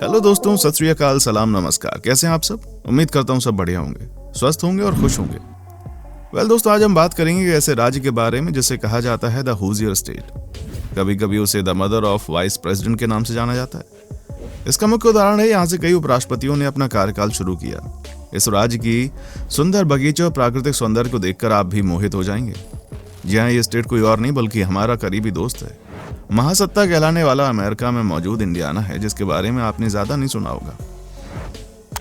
Hello दोस्तों, सत श्री अकाल, सलाम, नमस्कार। कैसे हैं आप सब? उम्मीद करता हूं सब बढ़िया होंगे, स्वस्थ होंगे और खुश होंगे। दोस्तों, आज हम बात करेंगे ऐसे राज्य के बारे में जिसे कहा जाता है द होसियर स्टेट। कभी कभी उसे the mother of vice president के नाम से जाना जाता है। इसका मुख्य उदाहरण है यहाँ से कई उपराष्ट्रपतियों ने अपना कार्यकाल शुरू किया। इस राज्य की सुंदर बगीचे और प्राकृतिक सौंदर्य को देखकर आप भी मोहित हो जाएंगे। जी हाँ, ये स्टेट कोई और नहीं बल्कि हमारा करीबी दोस्त है। महासत्ता कहलाने वाला अमेरिका में मौजूद इंडियाना है, जिसके बारे में आपने ज्यादा नहीं सुना होगा।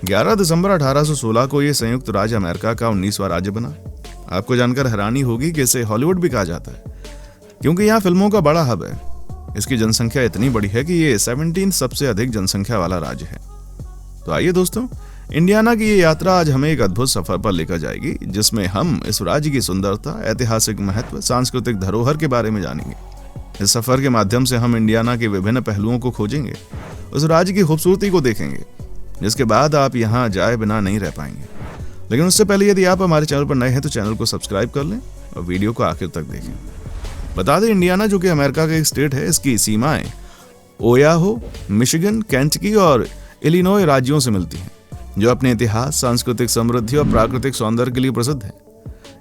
11 दिसंबर 1816 को यह संयुक्त राज्य अमेरिका का 19वां राज्य बना। आपको जानकर हैरानी होगी कि इसे हॉलीवुड भी कहा जाता है, क्योंकि यहाँ फिल्मों का बड़ा हब है। इसकी जनसंख्या इतनी बड़ी है कि ये 17 सबसे अधिक जनसंख्या वाला राज्य है। तो आइए दोस्तों, इंडियाना की ये यात्रा आज हमें एक अद्भुत सफर पर लेकर जाएगी, जिसमें हम इस राज्य की सुंदरता, ऐतिहासिक महत्व, सांस्कृतिक धरोहर के बारे में जानेंगे। इस सफर के माध्यम से हम इंडियाना के विभिन्न पहलुओं को खोजेंगे, उस राज्य की खूबसूरती को देखेंगे, जिसके बाद आप यहाँ जाए बिना नहीं रह पाएंगे। लेकिन उससे पहले यदि आप हमारे चैनल पर नए हैं तो चैनल को सब्सक्राइब कर लें और वीडियो को आखिर तक देखें। बता दें, इंडियाना जो कि अमेरिका का एक स्टेट है, इसकी सीमाएं ओयाहो, मिशिगन, केंटकी और इलिनॉय राज्यों से मिलती हैं, जो अपने इतिहास, सांस्कृतिक समृद्धि और प्राकृतिक सौंदर्य के लिए प्रसिद्ध है।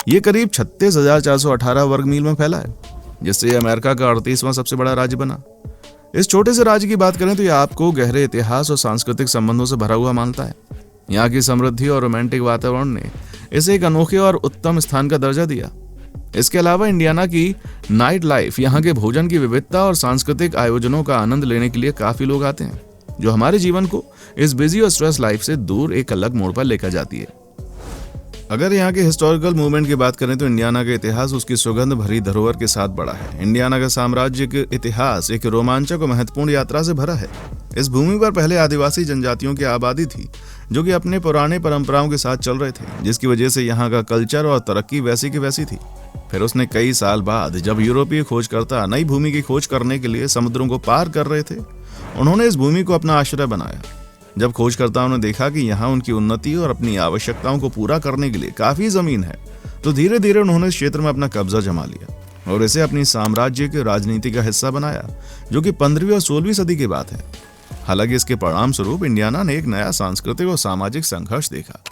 ये करीब 36,418 वर्ग मील में फैला है, जिससे यह अमेरिका का 38वां सबसे बड़ा राज्य बना। इस छोटे से राज्य की बात करें तो यह आपको गहरे इतिहास और सांस्कृतिक संबंधों से भरा हुआ मानता है। यहाँ की समृद्धि और रोमांटिक वातावरण ने इसे एक अनोखे और उत्तम स्थान का दर्जा दिया। इसके अलावा इंडियाना की नाइट लाइफ, यहाँ के भोजन की विविधता और सांस्कृतिक आयोजनों का आनंद लेने के लिए काफी लोग आते हैं, जो हमारे जीवन को इस बिजी और स्ट्रेस लाइफ से दूर एक अलग मोड़ पर लेकर जाती है। अगर यहाँ के हिस्टोरिकल मूवमेंट की बात करें तो इंडियाना का इतिहास उसकी सुगंध भरी धरोहर के साथ बड़ा है। इंडियाना का साम्राज्य के इतिहास एक रोमांचक और महत्वपूर्ण यात्रा से भरा है। इस भूमि पर पहले आदिवासी जनजातियों की आबादी थी, जो कि अपने पुराने परंपराओं के साथ चल रहे थे, जिसकी वजह से यहाँ का कल्चर और तरक्की वैसी की वैसी थी। फिर उसने कई साल बाद जब यूरोपीय खोजकर्ता नई भूमि की खोज करने के लिए समुद्रों को पार कर रहे थे, उन्होंने इस भूमि को अपना आश्रय बनाया। जब खोजकर्ताओं ने देखा कि यहाँ उनकी उन्नति और अपनी आवश्यकताओं को पूरा करने के लिए काफी जमीन है, तो धीरे धीरे उन्होंने इस क्षेत्र में अपना कब्जा जमा लिया और इसे अपनी साम्राज्य के राजनीति का हिस्सा बनाया, जो कि 15वीं और 16वीं सदी की बात है। हालांकि इसके परिणाम स्वरूप इंडियाना ने एक नया सांस्कृतिक और सामाजिक संघर्ष देखा,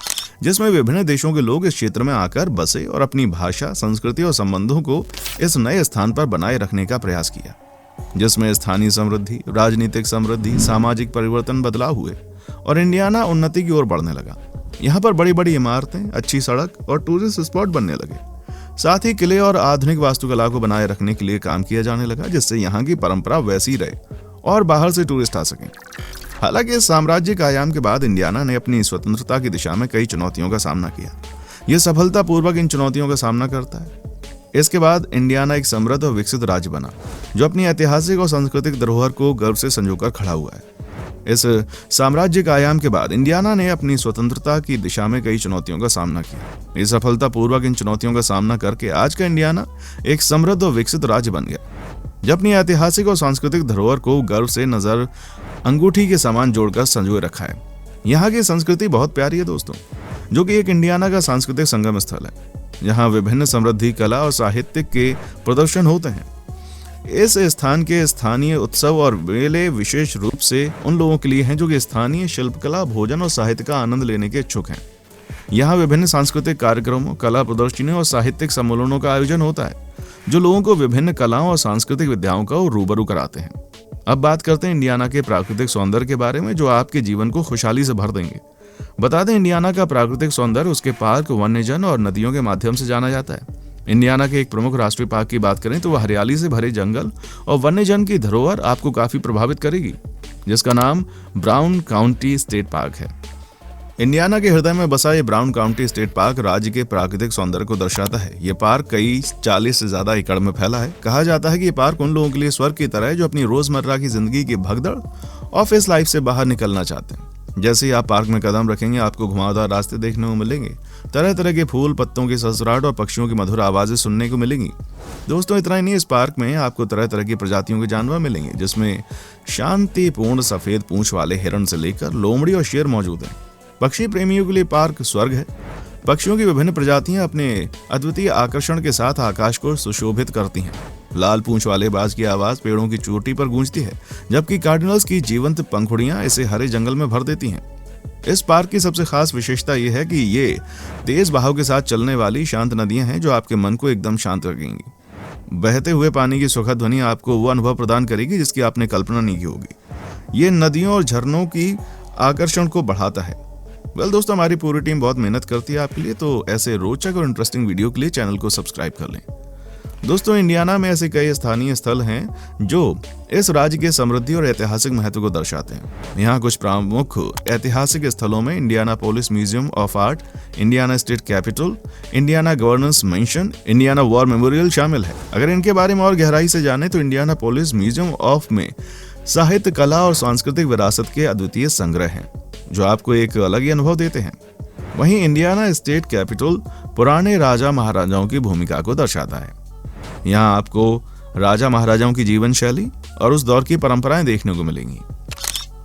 जिसमें विभिन्न देशों के लोग इस क्षेत्र में आकर बसे और अपनी भाषा, संस्कृति और संबंधों को इस नए स्थान पर बनाए रखने का प्रयास किया, जिसमें स्थानीय समृद्धि, राजनीतिक समृद्धि, सामाजिक परिवर्तन बदलाव हुए और इंडियाना उन्नति की ओर बढ़ने लगा। यहाँ पर बड़ी बड़ी इमारतें, अच्छी सड़क और टूरिस्ट स्पॉट बनने लगे। साथ ही किले और आधुनिक वास्तुकला को बनाए रखने के लिए काम किया जाने लगा, जिससे यहाँ की परंपरा वैसी रहे और बाहर से टूरिस्ट आ सकें। हालांकि इस साम्राज्य कायम के बाद इंडियाना ने अपनी स्वतंत्रता की दिशा में कई चुनौतियों का सामना किया। ये सफलतापूर्वक इन चुनौतियों का सामना करता है। इसके बाद इंडियाना एक समृद्ध और विकसित राज्य बना, जो अपनी ऐतिहासिक और सांस्कृतिक धरोहर को गर्व से संजोकर खड़ा हुआ है। इस साम्राज्य कायम के बाद इंडियाना ने अपनी स्वतंत्रता की दिशा में कई चुनौतियों का सामना किया। इस सफलतापूर्वक इन चुनौतियों का सामना करके आज का इंडियाना एक समृद्ध और विकसित राज्य बन गया, जो अपनी ऐतिहासिक और सांस्कृतिक धरोहर को गर्व से नजर अंगूठी के समान जोड़कर संजोए रखा है। यहाँ की संस्कृति बहुत प्यारी है दोस्तों, जो कि एक इंडियाना का सांस्कृतिक संगम स्थल है, जहाँ विभिन्न समृद्धि, कला और साहित्य के प्रदर्शन होते हैं। इस स्थान के स्थानीय उत्सव और मेले विशेष रूप से उन लोगों के लिए हैं जो कि स्थानीय शिल्पकला, भोजन और साहित्य का आनंद लेने के इच्छुक हैं। यहाँ विभिन्न सांस्कृतिक कार्यक्रमों, कला प्रदर्शनियों और साहित्यिक सम्मेलनों का आयोजन होता है, जो लोगों को विभिन्न कलाओं और सांस्कृतिक विद्याओं का रूबरू कराते हैं। अब बात करते हैं इंडियाना के प्राकृतिक सौंदर्य के बारे में, जो आपके जीवन को खुशहाली से भर देंगे। बता दें, इंडियाना का प्राकृतिक सौंदर्य उसके पार्क, वन्यजन और नदियों के माध्यम से जाना जाता है। इंडियाना के एक प्रमुख राष्ट्रीय पार्क की बात करें तो वह हरियाली से भरे जंगल और वन्यजन की धरोहर आपको काफी प्रभावित करेगी, जिसका नाम ब्राउन काउंटी स्टेट पार्क है। इंडियाना के हृदय में बसा ये ब्राउन काउंटी स्टेट पार्क राज्य के प्राकृतिक सौंदर्य को दर्शाता है। ये पार्क कई 40 से ज्यादा एकड़ में फैला है। कहा जाता है कि ये पार्क उन लोगों के लिए स्वर्ग की तरह है, जो अपनी रोजमर्रा की जिंदगी की भगदड़, ऑफिस लाइफ से बाहर निकलना चाहते हैं। जैसे ही आप पार्क में कदम रखेंगे, आपको घुमावदार रास्ते देखने को मिलेंगे, तरह तरह के फूल, पत्तों की ससराहट और पक्षियों की मधुर आवाजें सुनने को मिलेंगी। दोस्तों, इतना ही नहीं, इस पार्क में आपको तरह तरह की प्रजातियों के जानवर मिलेंगे, जिसमें शांतिपूर्ण सफेद पूंछ वाले हिरण से लेकर लोमड़ी और शेर मौजूद हैं। पक्षी प्रेमियों के लिए पार्क स्वर्ग है। पक्षियों की विभिन्न प्रजातियां अपने अद्वितीय आकर्षण के साथ आकाश को सुशोभित करती हैं। लाल पूंछ वाले बाज की आवाज पेड़ों की चोटी पर गूंजती है, जबकि कार्डिनल्स की जीवंत पंखुड़ियां इसे हरे जंगल में भर देती हैं। इस पार्क की सबसे खास विशेषता यह है कि ये तेज बहाव के साथ चलने वाली शांत नदियां हैं जो आपके मन को एकदम शांत रखेंगी। बहते हुए पानी की सुखद ध्वनि आपको वो अनुभव प्रदान करेगी जिसकी आपने कल्पना नहीं की होगी। ये नदियों और झरनों की आकर्षण को बढ़ाता है। वेल दोस्तों, हमारी पूरी टीम बहुत मेहनत करती है आपके लिए, तो ऐसे रोचक और इंटरेस्टिंग वीडियो के लिए चैनल को सब्सक्राइब कर लें। दोस्तों, इंडियाना में ऐसे कई स्थानीय स्थल हैं जो इस राज्य के समृद्धि और ऐतिहासिक महत्व को दर्शाते हैं। यहाँ कुछ प्रमुख ऐतिहासिक स्थलों में Indianapolis museum of art, Indiana state capital, Indiana governors mention, Indiana war memorial शामिल है। अगर इनके बारे में और गहराई से जाने तो इंडियानापोलिस म्यूजियम ऑफ में साहित्य, कला और सांस्कृतिक विरासत के अद्वितीय संग्रह हैं जो आपको एक अलग ही अनुभव देते हैं। वहीं इंडियाना स्टेट कैपिटल पुराने राजा महाराजाओं की भूमिका को दर्शाता है। यहाँ आपको राजा महाराजाओं की जीवन शैली और उस दौर की परंपराएं देखने को मिलेंगी।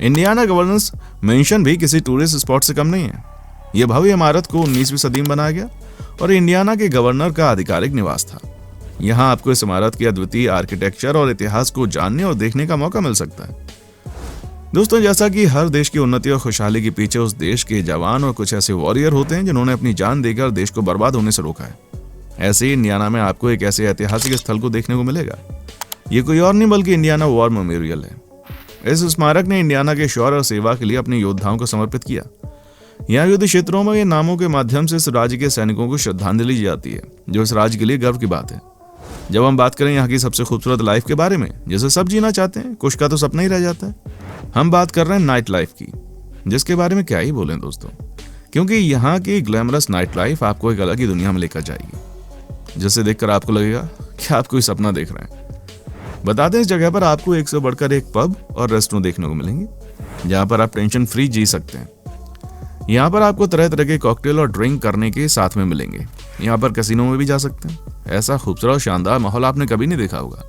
इंडियाना गवर्नर्स मेंशन भी किसी टूरिस्ट स्पॉट से कम नहीं है। यह भव्य इमारत को 19वीं सदी में बनाया गया और इंडियाना के गवर्नर का आधिकारिक निवास था। यहाँ आपको इस इमारत की अद्वितीय आर्किटेक्चर और इतिहास को जानने और देखने का मौका मिल सकता है। दोस्तों, जैसा कि हर देश की उन्नति और खुशहाली के पीछे उस देश के जवान और कुछ ऐसे वॉरियर होते हैं जिन्होंने अपनी जान देकर देश को बर्बाद होने से रोका है। ऐसे ही इंडियाना में आपको एक ऐसे ऐतिहासिक स्थल को देखने को मिलेगा। ये कोई और नहीं बल्कि इंडियाना वॉर मेमोरियल है। इस स्मारक ने इंडियाना के शौर्य और सेवा के लिए अपने योद्धाओं को समर्पित किया। यहाँ युद्ध क्षेत्रों में नामों के माध्यम से इस राज्य के सैनिकों को श्रद्धांजलि दी जाती है, जो इस राज्य के लिए गर्व की बात है। जब हम बात करें यहाँ की सबसे खूबसूरत लाइफ के बारे में, जिसे सब जीना चाहते हैं, कुछ का तो सपना ही रह जाता है, हम बात कर रहे हैं नाइट लाइफ की, जिसके बारे में क्या ही बोलें दोस्तों, क्योंकि यहाँ की ग्लैमरस नाइट लाइफ आपको एक अलग ही दुनिया में लेकर जाएगी, जिसे देखकर आपको लगेगा कि आप कोई सपना देख रहे हैं। बता दें, इस जगह पर आपको एक से बढ़कर एक पब और रेस्टोरेंट देखने को मिलेंगे, जहाँ पर आप टेंशन फ्री जी सकते हैं। यहाँ पर आपको तरह तरह के कॉकटेल और ड्रिंक करने के साथ में मिलेंगे। यहाँ पर कैसीनो में भी जा सकते हैं। ऐसा खूबसूरत और शानदार माहौल आपने कभी नहीं देखा होगा।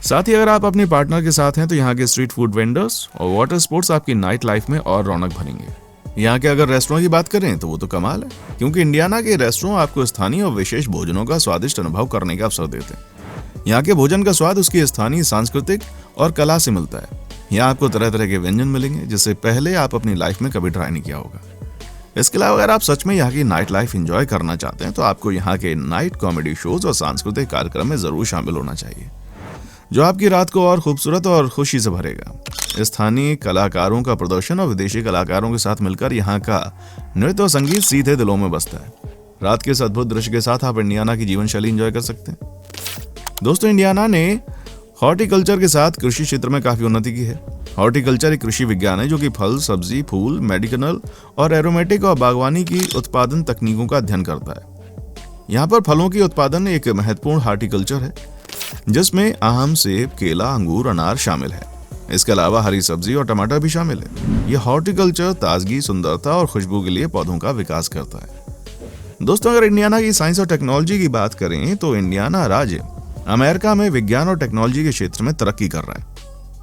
साथ ही अगर आप अपने पार्टनर के साथ हैं तो यहाँ के स्ट्रीट फूड वेंडर्स और वाटर स्पोर्ट्स आपकी नाइट लाइफ में और रौनक भरेंगे। यहाँ के अगर रेस्टोरेंट की बात करें तो वो तो कमाल है, क्योंकि इंडियाना के रेस्टोरेंट आपको स्थानीय और विशेष भोजनों का स्वादिष्ट अनुभव करने का अवसर देते हैं। यहाँ के भोजन का स्वाद उसकी स्थानीय सांस्कृतिक और कला से मिलता है। यहाँ आपको तरह तरह के व्यंजन मिलेंगे जिससे पहले आप अपनी लाइफ में कभी ट्राई नहीं किया होगा। इसके अलावा अगर आप सच में यहाँ की नाइट लाइफ एंजॉय करना चाहते हैं तो आपको यहाँ के नाइट कॉमेडी शोज और सांस्कृतिक कार्यक्रम में जरूर शामिल होना चाहिए, जो आपकी रात को और खूबसूरत और खुशी से भरेगा। स्थानीय कलाकारों का प्रदर्शन और विदेशी कलाकारों के साथ मिलकर यहाँ का नृत्य और संगीत सीधे दिलों में बसता है। रात के इस अद्भुत दृश्य के साथ आप इंडियाना की जीवन शैली एंजॉय कर सकते हैं। दोस्तों, इंडियाना ने हॉर्टिकल्चर के साथ कृषि क्षेत्र में काफी उन्नति की है। हॉर्टिकल्चर एक कृषि विज्ञान है जो कि फल, सब्जी, फूल, मेडिसिनल और एरोमेटिक और बागवानी की उत्पादन तकनीकों का अध्ययन करता है। यहाँ पर फलों की उत्पादन एक महत्वपूर्ण हॉर्टिकल्चर है, जिसमें आम, सेब, केला, अंगूर, अनार शामिल है। इसके अलावा हरी सब्जी और टमाटर भी शामिल है। यह हॉर्टिकल्चर ताजगी, सुंदरता और खुशबू के लिए पौधों का विकास करता है। दोस्तों, अगर इंडियाना की साइंस और टेक्नोलॉजी की बात करें तो इंडियाना राज्य अमेरिका में विज्ञान और टेक्नोलॉजी के क्षेत्र में तरक्की कर रहा है।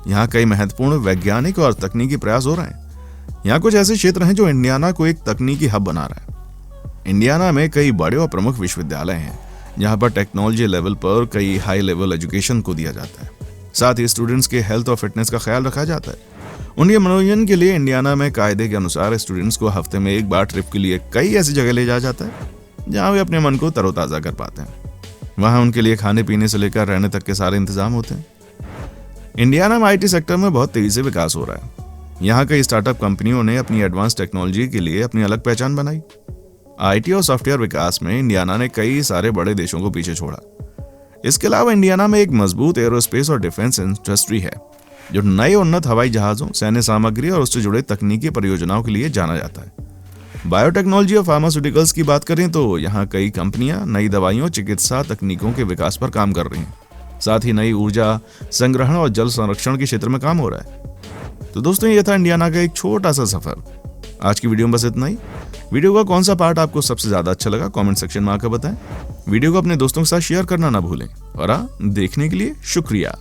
यहाँ कई महत्वपूर्ण वैज्ञानिक और तकनीकी प्रयास हो रहे हैं। यहाँ कुछ ऐसे क्षेत्र हैं जो इंडियाना को एक तकनीकी हब बना रहा है। इंडियाना में कई बड़े और प्रमुख विश्वविद्यालय हैं जहाँ पर टेक्नोलॉजी लेवल पर कई हाई लेवल एजुकेशन को दिया जाता है। साथ ही स्टूडेंट्स के हेल्थ और फिटनेस का ख्याल रखा जाता है। उनके मनोरंजन के लिए इंडियाना में कायदे के अनुसार स्टूडेंट्स को हफ्ते में एक बार ट्रिप के लिए कई ऐसी जगह ले जाया जाता है जहाँ वे अपने मन को तरोताजा कर पाते हैं। वहाँ उनके लिए खाने पीने से लेकर रहने तक के सारे इंतजाम होते हैं। इंडियाना में आईटी सेक्टर में बहुत तेजी से विकास हो रहा है। यहाँ कई स्टार्टअप कंपनियों ने अपनी एडवांस टेक्नोलॉजी के लिए अपनी अलग पहचान बनाई। आईटी और सॉफ्टवेयर विकास में इंडियाना ने कई सारे बड़े देशों को पीछे छोड़ा। इसके अलावा इंडियाना में एक मजबूत एरोस्पेस और डिफेंस इंडस्ट्री है, जो नए उन्नत हवाई जहाजों, सैन्य सामग्री और उससे जुड़े तकनीकी परियोजनाओं के लिए जाना जाता है। बायोटेक्नोलॉजी और फार्मास्यूटिकल्स की बात करें तो यहाँ कई कंपनियां नई दवाइयों, चिकित्सा तकनीकों के विकास पर काम कर रही हैं। साथ ही नई ऊर्जा संग्रहण और जल संरक्षण के क्षेत्र में काम हो रहा है। तो दोस्तों, ये था इंडियाना का एक छोटा सा सफर। आज की वीडियो में बस इतना ही। वीडियो का कौन सा पार्ट आपको सबसे ज्यादा अच्छा लगा कमेंट सेक्शन में आकर बताएं। वीडियो को अपने दोस्तों के साथ शेयर करना ना भूलें। और देखने के लिए शुक्रिया।